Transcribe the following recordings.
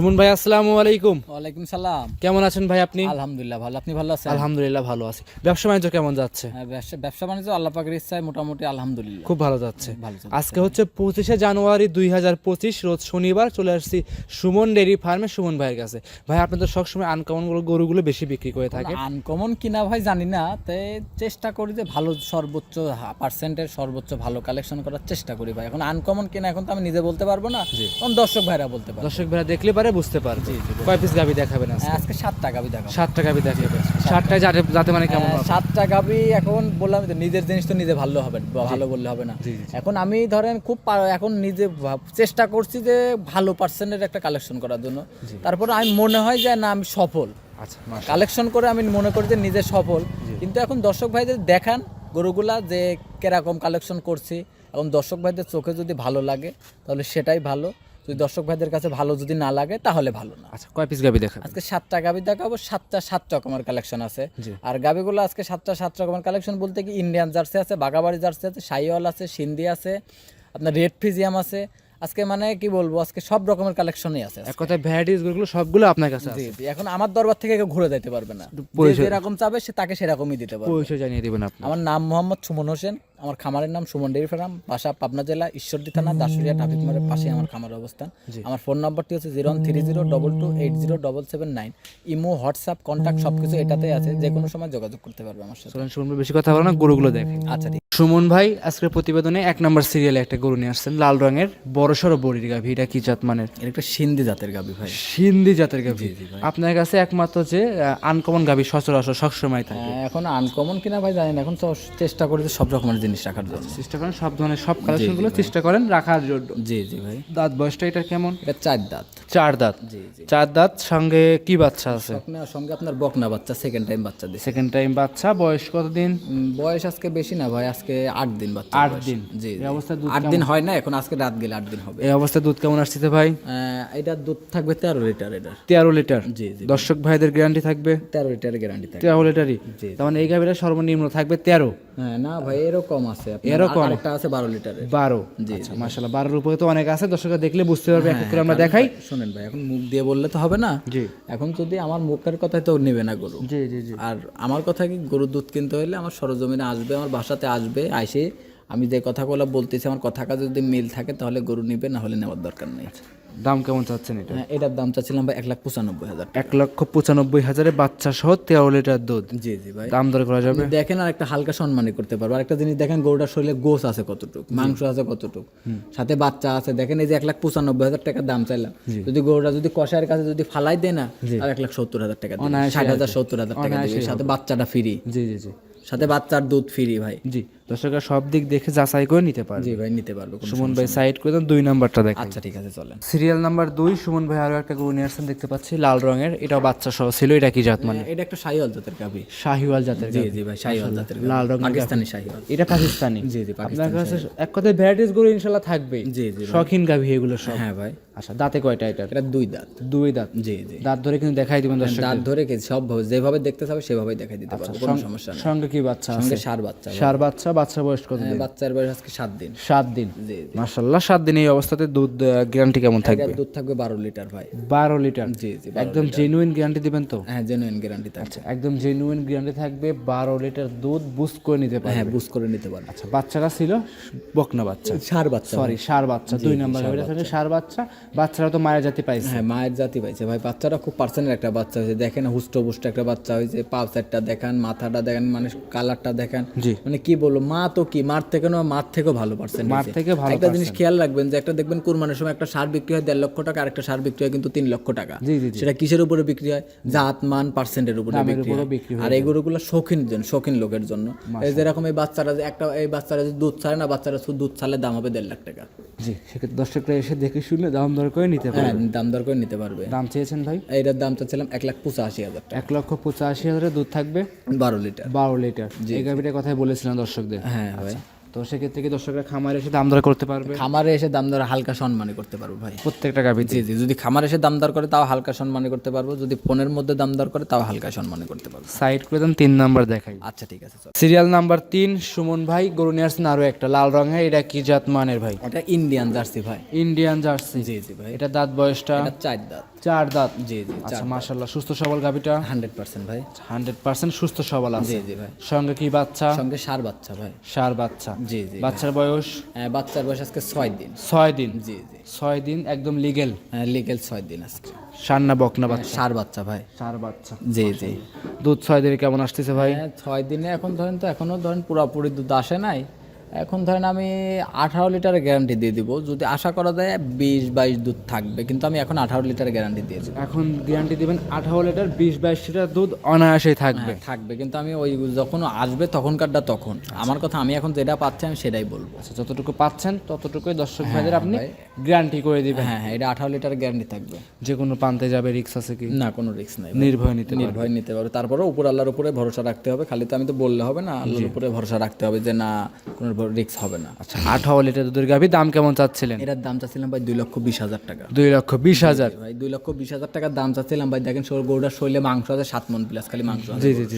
সুমন ভাই, আসসালামু আলাইকুম। ওয়ালাইকুম সালাম। কেমন আছেন ভাই আপনি? আলহামদুলিল্লাহ ভালো, আপনি ভালো আছেন? আলহামদুলিল্লাহ ভালো আছি। ব্যবসা বাণিজ্য কেমন যাচ্ছে? ব্যবসা বাণিজ্য আল্লাহ পাকের ইচ্ছায় মোটামুটি আলহামদুলিল্লাহ খুব ভালো যাচ্ছে। ভালো চলছে। আজকে হচ্ছে 25শে জানুয়ারি 2025, রোজ শনিবার। চলে আসছি সুমন ডেইরি ফার্মে সুমন ভাইয়ের কাছে। ভাই, আপনি তো সবসময় আনকমন গরুগুলো বেশি বিক্রি করে থাকেন। আনকমন কিনা ভাই জানি না, তাই চেষ্টা করি যে ভালো সর্বোচ্চ পার্সেন্টের সর্বোচ্চ ভালো কালেকশন করার চেষ্টা করি ভাই। এখন আনকমন কিনা এখন তো আমি নিজে বলতে পারবো না, কারণ দর্শক ভাইরা বলতে পারবে। দর্শক ভাইরা দেখলে পারে বুঝতে পারবে। কয় পিস গাভি দেখাবেন আজকে? আজকে 7টা গাভি দেখাবো। 7টা গাভি দেখাবেন। 7টায় যাতে মানে কেমন হবে? 7টা গাভি। এখন বললাম তো, নিজের জিনিস তো নিজে ভালো হবে, ভালো বললে হবে না। এখন আমি ধরেন খুব এখন নিজে চেষ্টা করছি যে ভালো পার্সেন্টের একটা কালেকশন করার জন্য। তারপর আমি মনে হয় যে না, আমি সফল। আচ্ছা, কালেকশন করে আমি মনে করি যে নিজে সফল। কিন্তু এখন দর্শক ভাইদের দেখান গরুগুলা যে কিরকম কালেকশন করছি, এখন দর্শক ভাইদের চোখে যদি ভালো লাগে তাহলে সেটাই ভালো, যদি দর্শক ভাইদের কাছে ভালো যদি না লাগে তাহলে ভালো না। আচ্ছা, কয় পিস গাভি দেখাবেন? আজকে 7টা গাভি দেখাবো। 7টা 7 রকমের কালেকশন আছে। আর গাভিগুলো আজকে 7টা 7 রকমের কালেকশন বলতে কি, ইন্ডিয়ান জার্সি আছে, বাগাবাড়ি জার্সি আছে, শাহিওয়াল আছে, সিন্ধি আছে, আপনার রেড ফ্রিজিয়াম আছে। আজকে মানে কি বলবো, আজকে সব রকমের কালেকশনই আছে। এক কথায় ভ্যারাইটিস গরুগুলো সবগুলো আপনার কাছে আছে। জি, এখন আমার দরবার থেকে কেউ ঘুরে যাইতে পারবে না। যে যেরকম চাবে সে তাকে সেরকমই দিতে পারবে। পরিচয় জানিয়ে দিবেন আপনি। আমার নাম মোহাম্মদ সুমন হোসেন, আমার খামারের নাম সুমন ডেইরি ফার্ম, বাসা পাবনা জেলা ঈশ্বরদী থানা দাসুরিয়া ট্রাফিক মোড়ের পাশে আমার খামারের অবস্থান। আমার ফোন নাম্বারটি হচ্ছে 013022800779। ইমো, হোয়াটসঅ্যাপ, কন্ট্যাক্ট সবকিছু এটাতেই আছে, যে কোনো সময় যোগাযোগ করতে পারবে আমার সাথে। সুমন ভাই, বেশি কথা বলো না, গরুগুলো দেখেন। আচ্ছা ঠিক। সুমন ভাই, আজকের প্রতিবেদনে 1 নম্বর সিরিয়ালে একটা গরু নিয়ে আসছেন, লাল রঙের বড়সড় বড়ির গাভী। এটা কি জাত মানের? এটা একটা সিন্ধি জাতের গাভী ভাই। সিন্ধি জাতের গাভী। আপনার কাছে একমাত্র যে আনকমন গাভী সচরাচর সবসময় থাকে। এখন আনকমন কিনা ভাই জানি না, এখন তো চেষ্টা করি যে সব রকমের জিনিস রাখার জন্য। চেষ্টা করেন সব ধরনের সব কালেকশনগুলো চেষ্টা করেন রাখার জন্য। জি জি ভাই। দাঁত বয়সটা এটা কেমন? এটা 4 দাঁত। 4 দাঁত। জি জি। 4 দাঁত, সঙ্গে কি বাচ্চা আছে? সঙ্গে আপনার বকনা বাচ্চা, সেকেন্ড টাইম বাচ্চা দিছে। সেকেন্ড টাইম বাচ্চা। বয়স কতদিন? বয়স আজকে বেশি না ভাই, আজকে 8 দিন বাচ্চা। 8 দিন। জি। এই অবস্থায় দুধ 8 দিন হয় না, এখন আজকে রাত গেলে 8 দিন হবে। এই অবস্থায় দুধ কেমন আসছে ভাই? এটা দুধ থাকবে 13 লিটার। এটা 13 লিটার। জি জি। দর্শক ভাইদের গ্যারান্টি থাকবে 13 লিটারের গ্যারান্টি থাকবে। 13 লিটারই। তার মানে এই গাভীটা সর্বনিম্ন থাকবে 13। হ্যাঁ না ভাই, এরকম আছে। এরকম একটা আছে 12 লিটারের। 12। জি, মাশাআল্লাহ, 12 এর উপরে তো অনেক আছে। দর্শকরা দেখলে বুঝতে পারবে। এক এক করে আমরা দেখাই। শুনেন ভাই, এখন মুখ দিয়ে বললে তো হবে না। জি। এখন যদি আমার মুখের কথাই তো নেবে না গরু। জি জি জি। আর আমার কথা কি, গরুর দুধ কিনতে হলে আমার সরজমিনে আসবে, আমার বাসাতে আসবে, আইসে আমি যে কথাগুলো বলতেছি আমার কথা কাজে যদি মিল থাকে তাহলে গরু নিবে, না হলে নেওয়ার দরকার নেই। দাম কেমন চাচ্ছেন এটা? এটার দাম চাচ্ছিলাম ভাই 1,95,000। 1,95,000 বাচ্চা সহ 13 লিটার দুধ। জি জি ভাই। দাম দর করা যাবে? দেখেন, আর একটা হালকা সম্মানই করতে পারবো। আর একটা জিনিস দেখেন, গরুটার শরীরে গোস আছে কতটুকু, মাংস আছে কতটুকু, সাথে বাচ্চা আছে। দেখেন, এই যে 1,95,000 টাকার দাম চাইলাম, যদি গরুটা যদি কষায়ের কাছে যদি ফালাই দেয় না, আর 1,70,000 টাকা দিবে, 60,000 70,000 টাকা দিবে, সাথে বাচ্চাটা ফ্রি। জি জি জি। সাথে বাচ্চার দুধ ফ্রি ভাই। জি, দর্শকরা সব দিক দেখে যাচাই করে নিতে পারবে। জি ভাই, নিতে পারবো। সুমন ভাই সাইড করে দেন, 2 নাম্বারটা দেখেন। আচ্ছা ঠিক আছে, চলেন। সিরিয়াল নাম্বার 2, সুমন ভাই আরো একটা গরু নিয়ে আসছেন দেখতে পাচ্ছি, লাল রঙের। এটাও বাচ্চা সহ ছিল। এটা কি জাত মানে? এটা একটা শাহিওয়াল জাতের গাভী। শাহিওয়াল জাতের জি গাভী। জি ভাই, শাহিওয়াল জাতের গাভী। লাল রঙের পাকিস্তানি শাহিওয়াল। এটা পাকিস্তানি। জি জি, আপনার পাকিস্তানি। কাছে এক কথায় ভ্যারাইটিস গরু ইনশাআল্লাহ থাকবেই। জি জি। শৌখিন গাভী এগুলো সব। হ্যাঁ ভাই। আচ্ছা, দাঁতে কয়টা এটা? এটা 2 দাঁত। 2 দাঁত। জি জি। দাঁত ধরে কিন্তু দেখাই দিবেন দর্শক। দাঁত ধরে সব যেভাবে দেখতে চাবে সেভাবেই দেখাই দিতে পারবো, কোনো সমস্যা নেই। সঙ্গে কি বাচ্চা আছে? সঙ্গে ষাঁড় বাচ্চা। ষাঁড় বাচ্চা। বাচ্চার বয়স কত দিন? বাচ্চার বয়স আজকে 7 দিন। 7 দিন। জি জি। মাশাআল্লাহ, 7 দিন। এই অবস্থাতে দুধ গ্যারান্টি কেমন থাকবে? দুধ থাকবে 12 লিটার ভাই। 12 লিটার। জি জি। একদম জেনুইন গ্যারান্টি দিবেন তো? হ্যাঁ, জেনুইন গ্যারান্টি থাকবে। একদম জেনুইন গ্যারান্টি থাকবে। 12 লিটার দুধ বুস করে নিতে পারবে। হ্যাঁ, বুঝ করে নিতে পারবে। আচ্ছা, বাচ্চাটা ছিল বকনা বাচ্চা। ষাঁড় বাচ্চা। সরি, ষাঁড় বাচ্চা। 2 নাম্বার ষাঁড় বাচ্চা। বাচ্চারা তো মায়ের জাতি পাইছে। হ্যাঁ, মায়ের জাতি পাইছে ভাই। বাচ্চাটা খুব পার্সেন্টের একটা বাচ্চা হয়েছে। দেখেন, হুষ্ট একটা বাচ্চা হয়েছে। পাও সাইডটা দেখেন, মাথাটা দেখেন, মানে কালারটা দেখেন। মানে কি বলবো, মা তো কি, মার থেকেও ভালো পার্সেন্ট। মার থেকে ভালো। একটা জিনিস খেয়াল রাখবেন যে, একটা দেখবেন কুরবানির সময় একটা ষাঁড় বিক্রি হয় 1.5 লক্ষ টাকা, আর একটা ষাঁড় বিক্রি হয় কিন্তু 3 লক্ষ টাকা। সেটা কিসের উপরে বিক্রি হয়? জাত মান পার্সেন্টের উপরে বিক্রি হয়। আর এইগুলোগুলো শৌখিন লোকের জন্য। এই যেরকম এই বাচ্চারা যে দুধ ছাড়ে না, বাচ্চারা শুধু দুধ ছাড়লে দাম হবে 1.5 লাখ টাকা। জি, সেক্ষেত্রে দর্শকরা এসে দেখে শুনে দাম দর করে নিতে পারবে। হ্যাঁ, দাম দর করে নিতে পারবে। দাম চেয়েছেন ভাই? এইটার দাম চাচ্ছিলাম 1,85,000 টাকা। 1,85,000 দুধ থাকবে। 12 লিটার। 12 লিটার। এই গাভীটার কথাই বলেছিলাম দর্শকদের। হ্যাঁ ভাই। তো সেক্ষেত্রে কি দর্শকরা খামারে এসে দাম দর করতে পারবে? খামারে এসে দাম দর হালকা সম্মানই করতে পারবো ভাই, প্রত্যেকটা গাভী। জি জি। যদি খামারে এসে দাম দর করে তাও হালকা সম্মানই করতে পারবো, যদি ফোনের মধ্যে দাম দর করে তাও হালকা সম্মানই করতে পারবো। সাইড করে দেন, 3 নাম্বার দেখাই। আচ্ছা ঠিক আছে, চল। সিরিয়াল নাম্বার 3, সুমন ভাই গরু নিয়ে আসছেন আরো একটা লাল রঙের। এটা কি জাত মানের ভাই? এটা ইন্ডিয়ান জার্সি ভাই। Indian jersey. জি জি ভাই। এটা দাঁত বয়সটা? এটা 4 দাঁত। 4 দাঁত। জি জি, আচ্ছা মাশাআল্লাহ, সুস্থ সবল গাভীটা 100% ভাই। 100% সুস্থ সবল আছে। জি জি ভাই। সঙ্গে কি বাচ্চা? সঙ্গে ষাঁড় বাচ্চা ভাই। ষাঁড় বাচ্চা। জি জি। বাচ্চার বয়স? বাচ্চার বয়স আজকে 6 দিন। 6 দিন। জি জি। 6 দিন একদম লিগ্যাল? লিগ্যাল 6 দিন আজকে। ষাঁড় না বকনা বাচ্চা? ষাঁড় বাচ্চা ভাই। ষাঁড় বাচ্চা। জি জি। দুধ 6 দিনে কেমন আসতেছে ভাই? 6 দিনে এখন ধরেন তো এখনো ধরেন পুরোপুরি দুধ আসে নাই। এখন ধরেন আমি 18 লিটারের গ্যারান্টি দিয়ে দিব, যদি আশা করা যায় 20-22 দুধ থাকবে, কিন্তু আমি এখন 18 লিটার গ্যারান্টি দিয়েছি। এখন গ্যারান্টি দিবেন 18 লিটার 20-22 লিটার দুধ অনায়াসেই থাকবে? থাকবে, কিন্তু আমি ওই যখন আসবে তখনকারটা তখন। আমার কথা, আমি এখন যেটা পাচ্ছি আমি সেটাই বলবো। আচ্ছা, যতটুকু পাচ্ছেন ততটুকুই দর্শক ভাইদের আপনি গ্যারান্টি করে দিবেন? হ্যাঁ হ্যাঁ, এটা 18 লিটার গ্যারান্টি থাকবে। যে কোনো পান্তে যাবে, রিস্ক আছে কি? না, কোনো রিস্ক নাই, নির্ভয় নিতে পারবে। তারপরে উপর আল্লাহর উপরে ভরসা রাখতে হবে, খালি তো আমি তো বললে হবে না, আল্লাহর উপরে ভরসা রাখতে হবে যে না, কোনো রিস্ক হবে না। আচ্ছা, 18 লিটার দুধের গাভী দাম কেমন চাচ্ছিলেন? এটার দাম চাচ্ছিলাম ভাই 2,20,000 টাকা। 2,20,000 ভাই 2,20,000 টাকার দাম চাচ্ছিলাম ভাই। দেখেন গরুটার শরীরে মাংস আছে 7 মণ প্লাস, খালি মাংস আছে। জি জি জি,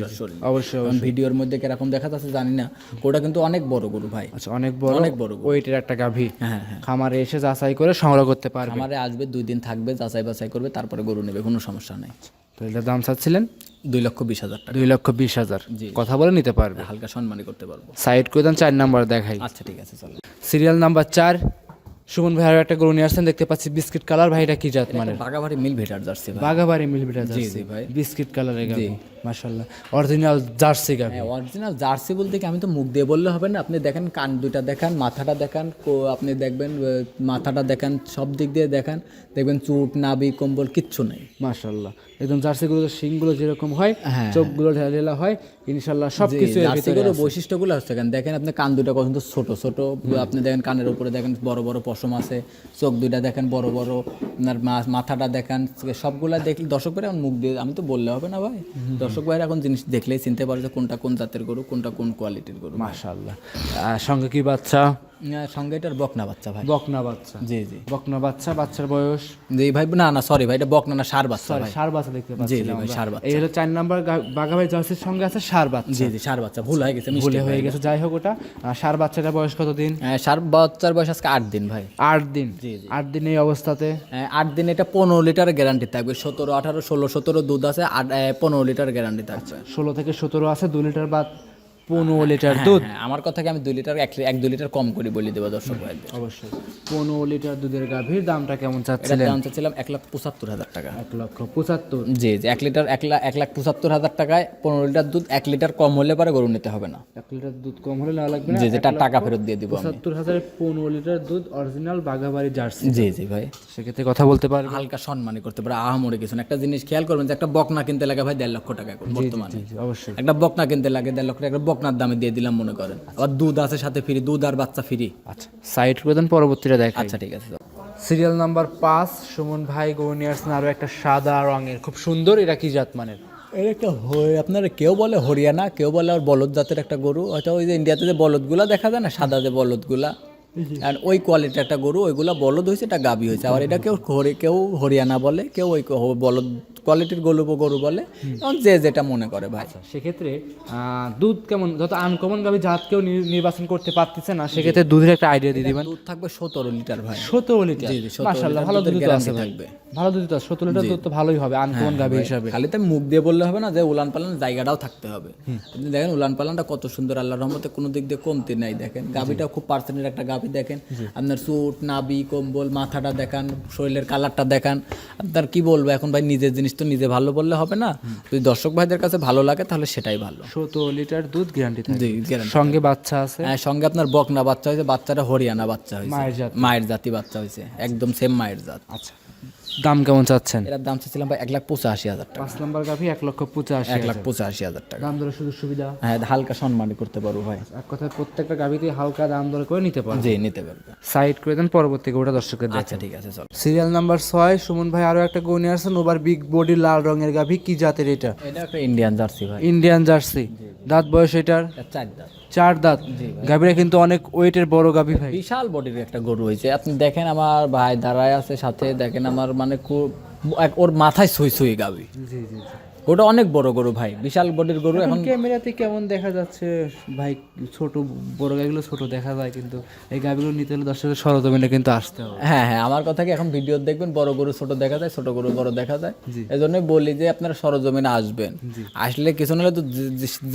অবশ্যই। ভিডিওর মধ্যে কিরকম দেখা যাচ্ছে জানি না, গরুটা কিন্তু অনেক বড় গরু ভাই। আচ্ছা, অনেক বড় ওয়েটের একটা গাভী। হ্যাঁ হ্যাঁ। খামারে এসে যাচাই করে সংগ্রহ করতে পারবে? খামারে আসবে, 2 দিন থাকবে, যাচাই বাছাই করবে, তারপরে গরু নেবে, কোনো সমস্যা নেই। তো এটার দাম চাচ্ছিলেন 2,20,000 টাকা। 2,20,000 কথা বলে নিতে পারবে? হালকা সম্মানই করতে পারবো। সাইড করে দেন, 4 নাম্বার দেখাই। আচ্ছা ঠিক আছে, চলো। সিরিয়াল নাম্বার 4, সুমন ভাই আরো একটা গরু নিয়ে আসছেন, দেখতে পাচ্ছি বিস্কিট কালার। ভাই এটা কি জাত মানে? বাগাবাড়ি মিল ভেটার জার্সি ভাই। বাগাবাড়ি মিল বিটা জি জি ভাই। বিস্কিট কালারের গাভী, মাশাআল্লাহ, অরিজিনাল জার্সি গাভী। অরিজিনাল জার্সি বলতে কি, আমি তো মুখ দিয়ে বললে হবে না, আপনি দেখেন কান দুইটা দেখান, মাথাটা দেখান, আপনি দেখবেন মাথাটা দেখান, সব দিক দিয়ে দেখান, দেখবেন চুট নাভি কম্বল কিচ্ছু নেই। মাশাআল্লাহ, একদম জার্সিগুলোর শিংগুলো যেরকম হয়, চোখগুলো ঢেলা হয়, ইনশাআল্লাহ সবকিছু এর ভিতরে আছে। বৈশিষ্ট্যগুলো হচ্ছে দেখেন আপনি কান দুইটা কত ছোট ছোট, আপনি দেখেন কানের উপরে দেখেন বড় বড় পশম আছে, চোখ দুইটা দেখেন বড় বড়, আপনার মাথাটা দেখেন, সবগুলা দেখলে দর্শক ভাই মুখ দিয়ে আমি তো বললে হবে না ভাই। দর্শক ভাইরা এখন জিনিস দেখলেই চিনতে পারে যে কোনটা কোন জাতের গরু, কোনটা কোন কোয়ালিটির গরু। মাশাআল্লাহ। সঙ্গে কি বাচ্চা? সঙ্গে এটার বকনা বাচ্চা ভাই। বকনা বাচ্চা? জি জি, বকনা বাচ্চা। বাচ্চার বয়স? জি ভাই, না সরি ভাই, এটা বকনা না, ষাঁড় বাচ্চা ভাই। ষাঁড় বাচ্চা দেখতে পাচ্ছি। জি জি ভাই, ষাঁড় বাচ্চা। এই হলো 4 নাম্বার বাঘাবাড়ি জার্সির সঙ্গে আছে ষাঁড় বাচ্চা। জি জি, ষাঁড় বাচ্চা, ভুল হয়ে গেছে, ভুলে হয়ে গেছে, যাই হোক। ওটা ষাঁড় বাচ্চাটার বয়স কত দিন? ষাঁড় বাচ্চার বয়স আজকে 8 দিন ভাই। 8 দিন? জি জি। 8 দিন এই অবস্থাতে? 8 দিন। এটা 15 লিটার গ্যারান্টি থাকবে। 17, 18, 16, 17 দুধ আছে, 15 লিটার গ্যারান্টি থাকবে। 16 থেকে 17 আছে, 2 লিটার বা 15 লিটার দুধ। আমার কথা কি, আমি 2 লিটার 1-2 লিটার কম করে বলে দেবো দর্শক ভাইদের। অবশ্যই। 15 লিটার দুধের গাভীর দামটা কেমন এটার চাচ্ছিলেন? দাম চাচ্ছিলাম 1,75,000 টাকা। 1,75,000? জি জি, 1 লিটার 1,75,000 টাকায় 15 লিটার দুধ। 1 লিটার কম হলে পরে গরু নিতে হবে না। 1 লিটার দুধ কম হলে নেওয়া লাগবে না? জি, যেটা টাকা ফেরত দিয়ে দিব আমি। 75,000 15 লিটার দুধ, অরিজিনাল বাঘাবাড়ি জার্সি। জি জি ভাই। সেক্ষেত্রে কথা বলতে পারবে? হালকা সম্মানই করতে পারে, আহামরি কিছু না। একটা জিনিস খেয়াল করবেন যে একটা বকনা কিনতে লাগে ভাই 1.5 লক্ষ টাকা এখন বর্তমানে। জি, অবশ্যই। একটা বকনা কিনতে লাগে 1.5 লক্ষ টাকা, একটা বকনার দামে দিয়ে দিলাম মনে করেন, আবার দুধ আছে সাথে ফ্রি, দুধ আর বাচ্চা ফ্রি। আচ্ছা, সাইড করে দেন, পরবর্তীটা দেখাই। আচ্ছা ঠিক আছে। সিরিয়াল নাম্বার 5, সুমন ভাই গরু নিয়ে আসছেন আরো একটা সাদা রঙের, খুব সুন্দর। এটা কি জাত মানের? এর একটা আপনার কেউ বলে হরিয়ানা, কেউ বলে আর বলদ জাতের একটা গরু। হয়তো ওই যে ইন্ডিয়াতে যে বলদগুলা দেখা যায় না, সাদা যে বলদগুলা, আর ওই কোয়ালিটির একটা গরু। ওইগুলা বলদ হয়েছে, এটা গাবি হয়েছে। আবার এটা কেউ হরিয়ানা বলে, কেউ ওই বলদ কোয়ালিটির গরু বলে, এখন যে যেটা মনে করে ভাই। সেক্ষেত্রে দুধ কেমন, যত আনকমন গাবি জাত কেউ নির্বাচন করতে পারতেছে না, সেক্ষেত্রে দুধের একটা আইডিয়া দিয়ে দিবেন। দুধ থাকবে 17 লিটার ভাই। 17 লিটার? মাশাআল্লাহ, ভালো দুধ আছে ভাই, ভালো দুধ আছে। 17 লিটার দুধ তো ভালোই হবে আনকমন গাবি হিসাবে। খালি তো মুখ দিয়ে বললে হবে না, যে উলান পালান জায়গাটাও থাকতে হবে। আপনি দেখেন উলান পালানটা কত সুন্দর, আল্লাহর রহমতে কোনো দিক দিয়ে কমতি নাই। দেখেন গাবিটা খুব পার্সেন্টের একটা গাবি। দেখেন আপনার চুট নাভি কম্বল, মাথাটা দেখান, শরীরের কালারটা দেখান। আপনার কি বলবো এখন ভাই, নিজের জিনিস তো নিজে ভালো বললে হবে না। যদি দর্শক ভাইদের কাছে ভালো লাগে তাহলে সেটাই ভালো। 17 লিটার দুধ গ্যারান্টি থাকে। জি, গ্যারান্টি। সঙ্গে বাচ্চা আছে? হ্যাঁ, সঙ্গে আপনার বকনা বাচ্চা হয়েছে। বাচ্চাটা হরিয়ানা বাচ্চা হয়েছে, মায়ের জাতি বাচ্চা হয়েছে, একদম সেম মায়ের জাত। আচ্ছা, দাম কেমন চাচ্ছেন? এর দাম চাচ্ছিলাম ভাই 1,85,000 টাকা। 5 নাম্বার গাভি 1,85,000। 1,85,000 টাকা। দাম দরে সুযোগ সুবিধা? হ্যাঁ, হালকা সম্মানই করতে পারবো ভাই। এক কথায় প্রত্যেকটা গাভিতে হালকা দাম দর করে নিতে পারবে? জি, নিতে পারবে। সাইড করে দেন, পরবর্তী গরুটা দর্শকের দেখেন। আচ্ছা ঠিক আছে, চল। সিরিয়াল নাম্বার 6, সুমন ভাই আরো একটা গরু নিয়ে আসছেন, ওভার বিগ বডি লাল রঙের গাভি। কি জাতের এটা? এটা একটা ইন্ডিয়ান জার্সি ভাই। Indian jersey? দাঁত বয়স এটার? 4 দাঁত। 4 দাঁত? গাভিটা কিন্তু অনেক ওয়েটের বড় গাভি ভাই, বিশাল বডির একটা গরু হয়েছে। আপনি দেখেন আমার ভাই দাঁড়ায় আছে সাথে, দেখেন আমার মানে ওর মাথায় সুই গাবি। জি জি জি, ওটা অনেক বড় গরু ভাই, বিশাল বডির গরু। এখন ক্যামেরাতে কেমন দেখা যাচ্ছে ভাই, ছোট বড় গাভিগুলো ছোট দেখা যায়, কিন্তু এই গাভিগুলো নিতে হলে দর্শকের সরজমিনে কিন্তু আসতে হবে। হ্যাঁ হ্যাঁ, আমার কথা কি, এখন ভিডিও দেখবেন বড় গরু ছোট দেখা যায়, ছোট গরু বড় দেখা যায়। এই জন্যই বলি যে আপনারা সরজমিনে আসবেন, আসলে কিছু নাহলে তো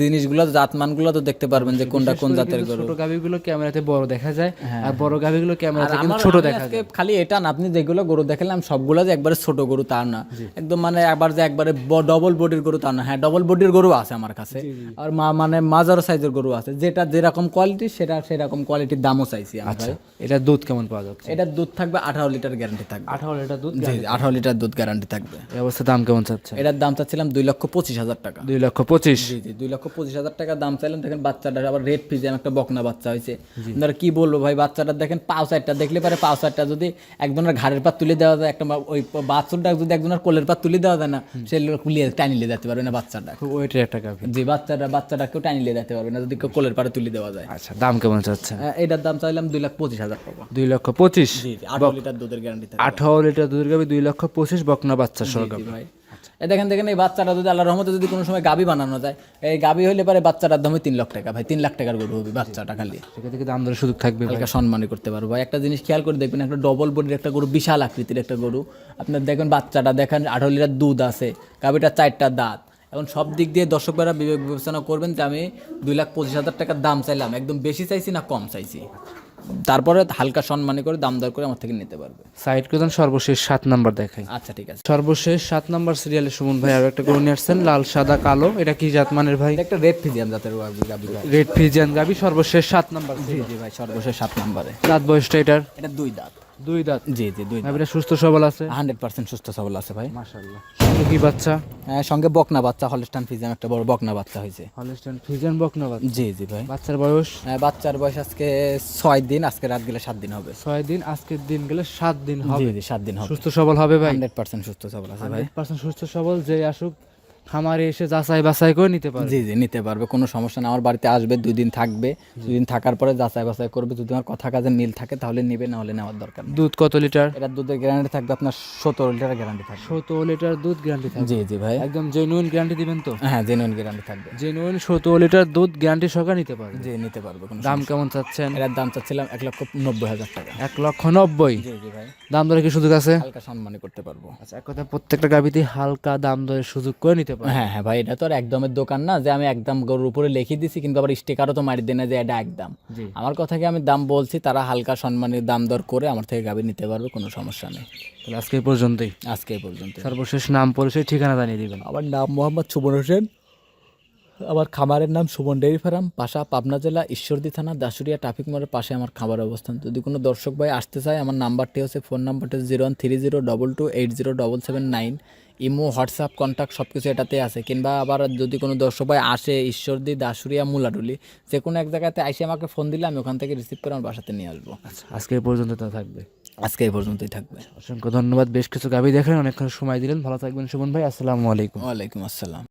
জিনিসগুলো, জাতমানগুলো তো দেখতে পারবেন যে কোনটা কোন জাতের গরু। ছোট গাভিগুলো ক্যামেরাতে বড় দেখা যায়, আর বড় গাভিগুলো ক্যামেরাতে কিন্তু ছোট দেখা যায়। খালি এটা না, আপনি যেগুলো গরু দেখালাম সবগুলো যে একবারে ছোট গরু তা না, একদম মানে আবার যে একবারে ডবল বডির গরু তা না। হ্যাঁ, ডবল বডির গরু আছে আমার কাছে, আর মানে মাঝারো সাইজের গরু আছে, যেটা যেরকম কোয়ালিটি সেটা সেরকম কোয়ালিটির দামও চাইছি আমি ভাই। এটা দুধ কেমন পাওয়া যাচ্ছে? এটার দুধ থাকবে 18 লিটার গ্যারান্টি থাকবে। 18 লিটার দুধ? জি, 18 লিটার দুধ গ্যারান্টি থাকবে। এই অবস্থা দাম কেমন চাচ্ছে? এটার দাম চাচ্ছিলাম 2,25,000 টাকা। 2,25,000? জি জি, 2,25,000 টাকা দাম চাইলাম। দেখেন বাচ্চাটা আবার রেড ফিজিয়াম একটা বকনা বাচ্চা হয়েছে। আপনারা কি বলবো ভাই, বাচ্চাটা দেখেন পাও সাইডটা দেখলে পারে, পাও সাইডটা যদি একজনের ঘাড়ের পা তুলে দেওয়া যায়, একটা ওই বাছুরটা যদি একজনের কোলের পা তুলে দেওয়া যায় না, সে টানিয়ে যেতে পারবে না বাচ্চাটা। খুব ওয়েটের একটা গাভি। জি, বাচ্চাটাকেও টানিয়ে যেতে পারবে না যদি কেউ কোলের পারে তুলে দেওয়া যায়। আচ্ছা, দাম কেমন চাচ্ছে? এটার দাম চাইলাম 2,25,000 টাকা। 2,25,000? জি, 18 লিটার দুধের গ্যারান্টি থাকে। 18 লিটার দুধের গাভি 2,25,000 বকনা বাচ্চা সহ গাভি। ভাই দেখেন দেখেন, এই বাচ্চাটা যদি আল্লাহর রহমতে যদি কোনো সময় গাভি বানানো যায়, এই গাভি হইলে পারে বাচ্চাটার দাম 3 লাখ টাকা ভাই। 3 লাখ টাকার গরু হবে বাচ্চাটা, খালি সেক্ষেত্রে দাম দরের সুযোগ থাকবে, হালকা সম্মানই করতে পারবো ভাই। একটা জিনিস খেয়াল করে দেখবেন, একটা ডবল বডির একটা গরু, বিশাল আকৃতির একটা গরু, আপনার দেখবেন বাচ্চাটা দেখেন 18 লিটার দুধ আছে, গাভিটা 4টা দাঁত। এখন সব দিক দিয়ে দর্শকরা বিবেক বিবেচনা করবেন যে আমি 2,25,000 টাকার দাম চাইলাম, একদম বেশি চাইছি না কম চাইছি, তারপরে হালকা সম্মানী করে দাম দর করে আমার থেকে নিতে পারবে। সাইড করে সর্বশেষ 7 নাম্বার দেখাই। আচ্ছা ঠিক আছে, সর্বশেষ 7 নাম্বার সিরিয়ালে সুমন ভাই আরো একটা গরু নিয়ে আসছেন, লাল সাদা কালো। এটা কি জাত মানের ভাই? একটা রেড ফিজিয়াম জাতের গাভি ভাই। রেড ফিজিয়ান গাভি, সর্বশেষ 7 নাম্বার। জি জি ভাই, সর্বশেষ 7 নম্বরে। দাঁত বয়সটা এটার? এটা 2 দাঁত। 2 দাঁত? জি জি, 2 দাঁত। গাভিটা সুস্থ সবল আছে? 100% সুস্থ সবল আছে ভাই, মাশাআল্লাহ। সঙ্গে কি বাচ্চা? হ্যাঁ, সঙ্গে বকনা বাচ্চা, হলস্টাইন ফিজিয়াম একটা বড় বকনা বাচ্চা হয়েছে। হলস্টাইন ফিজিয়ান বকনা বাচ্চা? জি জি ভাই। বাচ্চার বয়স? বাচ্চার বয়স আজকে 6 দিন, আজকে রাত গেলে 7 দিন হবে। 6 দিন, আজকের দিন গেলে 7 দিন জি হবে। জি, 7 দিন হবে। সুস্থ সবল হবে ভাই? 100% সুস্থ সবল আছে ভাই। 100% সুস্থ সবল, যে আসুক খামারে এসে যাচাই বাছাই করে নিতে পারবে? জি জি, নিতে পারবে, কোনো সমস্যা না। আমার বাড়িতে আসবে, 2 দিন থাকবে, 2 দিন থাকার পরে যাচাই বাছাই করবে। যদি আমার কথা কাজে মিল থাকে তাহলে নিবে, না হলে নেওয়ার দরকার নেই। দুধ কত লিটার? এটা দুধের গ্যারান্টি থাকবে আপনার 17 লিটার গ্যারান্টি থাকবে। 17 লিটার দুধ গ্যারান্টি থাকবে? জি জি ভাই, একদম জেনুইন গ্যারান্টি দিবেন তো? হ্যাঁ, জেনুইন গ্যারান্টি থাকবে। জেনুইন 17 লিটার দুধ গ্যারান্টি সহকারে নিতে পারবে? জি, নিতে পারবে। কোনো দাম কেমন চাচ্ছেন? এটার দাম চাচ্ছিলাম 1,90,000 টাকা। 1,90,000? জি জি ভাই, দাম দরে কি সুযোগ আছে? হালকা সম্মানই করতে পারবো। আচ্ছা, এক কথা প্রত্যেকটা গাবিতে হালকা দাম দরে সুযোগ করে নিতে পারবে? হ্যাঁ হ্যাঁ ভাই, এটা তো আর একদমের দোকান না যে আমি একদম গরুর উপরে লিখে দিছি, কিন্তু আবার স্টিকারও তো মারি দেয় না যে এটা একদম। আমার কথা কি, আমি দাম বলছি, তারা হালকা সম্মানের দাম দর করে আমার থেকে গাভি নিতে পারবে, কোনো সমস্যা নেই। তাহলে আজকে এই পর্যন্তই? আজকে এই পর্যন্ত। সর্বশেষ নাম পরিচয় ঠিকানা জানিয়ে দিবেন। আমার নাম মোহাম্মদ সুমন হোসেন, আমার খামারের নাম সুমন ডেইরি ফার্ম, পাশা পাবনা জেলা ঈশ্বরদী থানা দাসুরিয়া ট্রাফিক মোড়ের পাশে আমার খামারের অবস্থান। যদি কোনো দর্শক ভাই আসতে চায়, আমার নাম্বারটি হচ্ছে, ফোন নাম্বারটি 013022807779। ইমো, হোয়াটসঅ্যাপ, কন্ট্যাক্ট সব কিছু এটাতে আছে। কিংবা আবার যদি কোনো দর্শক ভাই আসে ঈশ্বরদী, দাসুরিয়া, মুলাডুলি, যে কোনো এক জায়গাতে এসে আমাকে ফোন দিলে আমি ওখান থেকে রিসিভ করে আমার বাসাতে নিয়ে আসবো। আচ্ছা, আজকে এই পর্যন্ত তো থাকবে? আজকে এই পর্যন্তই থাকবে। অসংখ্য ধন্যবাদ, বেশ কিছু গাবি দেখলেন, অনেকক্ষণ সময় দিলেন। ভালো থাকবেন সুমন ভাই, আসসালামু আলাইকুম। ওয়ালাইকুম আসসালাম।